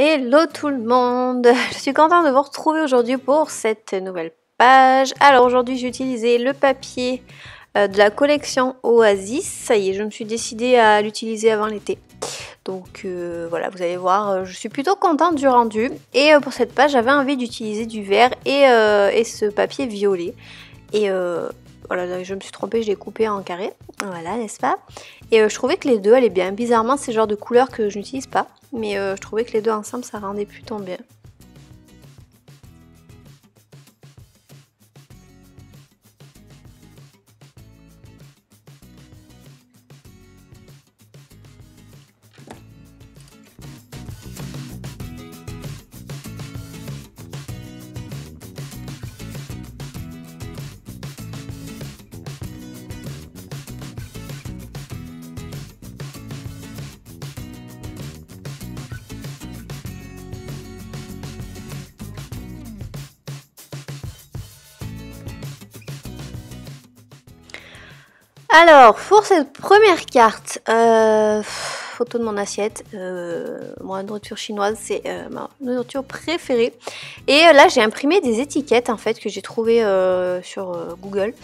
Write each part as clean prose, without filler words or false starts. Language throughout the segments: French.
Hello tout le monde, je suis contente de vous retrouver aujourd'hui pour cette nouvelle page. Alors aujourd'hui j'ai utilisé le papier de la collection Oasis. Ça y est, je me suis décidée à l'utiliser avant l'été. Donc voilà, vous allez voir, je suis plutôt contente du rendu. Et pour cette page j'avais envie d'utiliser du vert et ce papier violet. Et voilà, je me suis trompée, je l'ai coupé en carré. Voilà, n'est-ce pas? Et je trouvais que les deux allaient bien. Bizarrement, c'est le genre de couleur que je n'utilise pas. Mais je trouvais que les deux ensemble, ça rendait plutôt bien. Alors, pour cette première carte, photo de mon assiette, ma nourriture chinoise, c'est ma nourriture préférée. Et là, j'ai imprimé des étiquettes en fait que j'ai trouvées sur Google.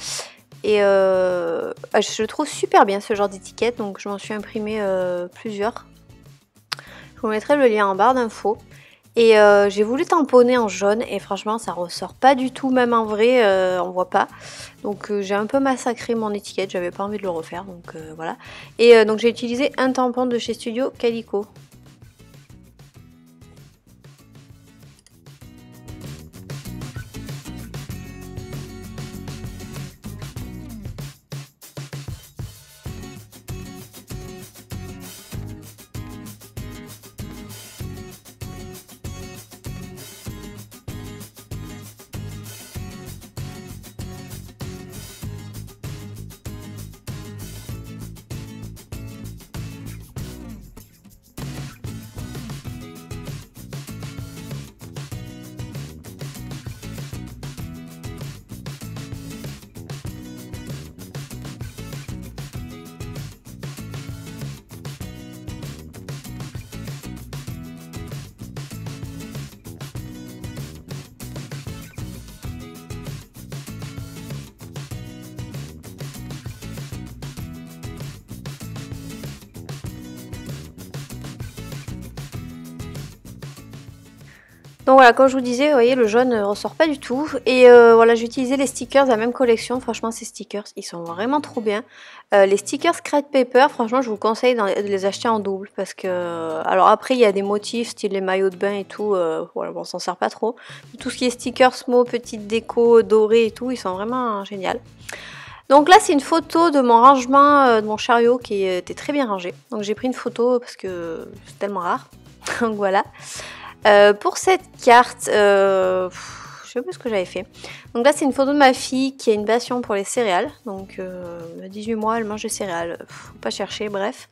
Et je trouve super bien ce genre d'étiquette, donc je m'en suis imprimé plusieurs. Je vous mettrai le lien en barre d'infos. Et j'ai voulu tamponner en jaune et franchement ça ressort pas du tout, même en vrai on voit pas. Donc j'ai un peu massacré mon étiquette, j'avais pas envie de le refaire, donc voilà. Et donc j'ai utilisé un tampon de chez Studio Calico. Donc voilà, comme je vous disais, vous voyez, le jaune ne ressort pas du tout. Et voilà, j'ai utilisé les stickers de la même collection. Franchement, ces stickers, ils sont vraiment trop bien. Les stickers Scrap Paper, franchement, je vous conseille de les acheter en double. Parce que, alors après, il y a des motifs, style les maillots de bain et tout. Voilà, bon, on s'en sert pas trop. Tout ce qui est stickers, mots, petites déco dorées et tout, ils sont vraiment géniaux. Donc là, c'est une photo de mon rangement, de mon chariot qui était très bien rangé. Donc j'ai pris une photo parce que c'est tellement rare. Donc voilà. Pour cette carte, je sais plus ce que j'avais fait. Donc là, c'est une photo de ma fille qui a une passion pour les céréales. Donc, à 18 mois, elle mange des céréales. Faut pas chercher, bref.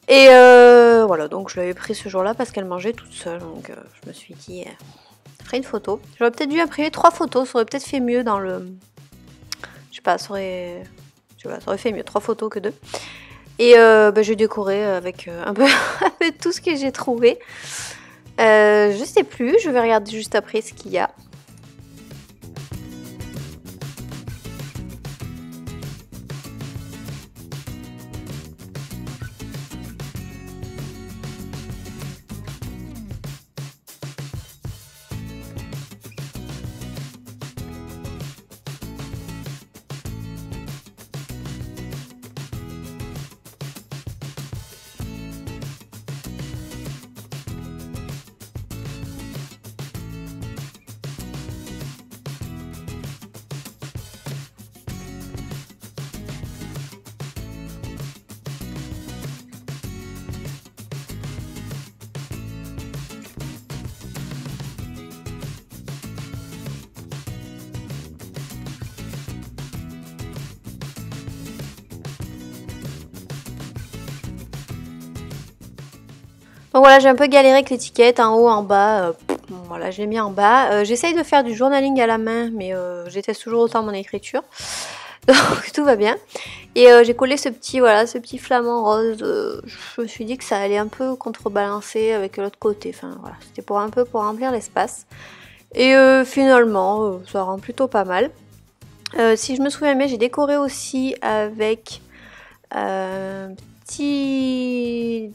Et voilà, donc je l'avais pris ce jour-là parce qu'elle mangeait toute seule. Donc, je me suis dit, je ferai une photo. J'aurais peut-être dû imprimer 3 photos. Ça aurait peut-être fait mieux dans le... Je sais pas, ça aurait fait mieux 3 photos que 2. Et j'ai décoré avec un peu avec tout ce que j'ai trouvé. Je sais plus, je vais regarder juste après ce qu'il y a. Donc voilà, j'ai un peu galéré avec l'étiquette, en haut, en bas. Voilà, je l'ai mis en bas. J'essaye de faire du journaling à la main, mais je déteste toujours autant mon écriture. Donc tout va bien. Et j'ai collé ce petit flamant rose. Je me suis dit que ça allait un peu contrebalancer avec l'autre côté. Enfin voilà, c'était pour un peu pour remplir l'espace. Et finalement, ça rend plutôt pas mal. Si je me souviens bien, j'ai décoré aussi avec un petit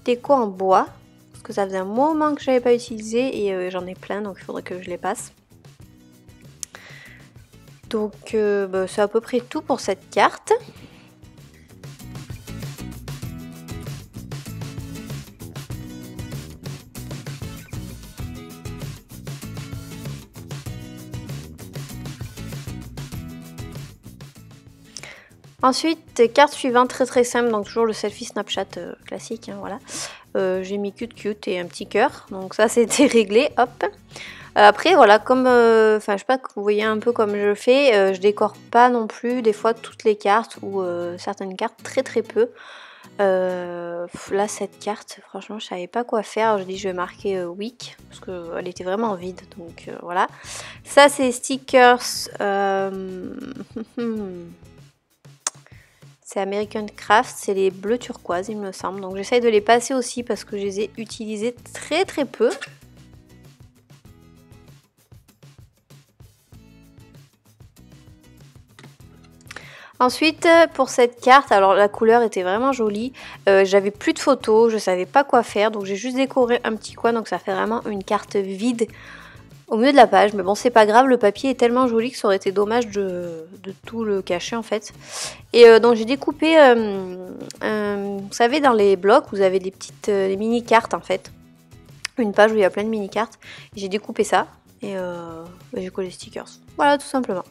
déco en bois. Parce que ça faisait un moment que je n'avais pas utilisé et j'en ai plein, donc il faudrait que je les passe. Donc c'est à peu près tout pour cette carte. Ensuite, carte suivante, très simple, donc toujours le selfie Snapchat classique, hein, voilà. J'ai mis cute et un petit cœur, donc ça c'était réglé, hop. Après voilà, comme, enfin je sais pas, que vous voyez un peu comme je fais, je décore pas non plus des fois toutes les cartes ou certaines cartes très peu. Là cette carte, franchement je savais pas quoi faire, je dis je vais marquer week parce qu'elle était vraiment vide, donc voilà. Ça c'est stickers. C'est American Craft, c'est les bleus turquoise il me semble. Donc j'essaye de les passer aussi parce que je les ai utilisés très peu. Ensuite pour cette carte, alors la couleur était vraiment jolie. J'avais plus de photos, je savais pas quoi faire. Donc j'ai juste décoré un petit coin, donc ça fait vraiment une carte vide au milieu de la page, mais bon c'est pas grave, le papier est tellement joli que ça aurait été dommage de tout le cacher en fait. Et donc j'ai découpé, vous savez dans les blocs vous avez des petites des mini cartes en fait, une page où il y a plein de mini cartes, j'ai découpé ça et j'ai collé les stickers, voilà tout simplement.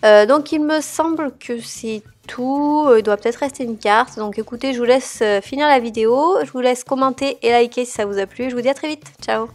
Donc il me semble que c'est tout, il doit peut-être rester une carte, donc écoutez je vous laisse finir la vidéo, je vous laisse commenter et liker si ça vous a plu, je vous dis à très vite, ciao.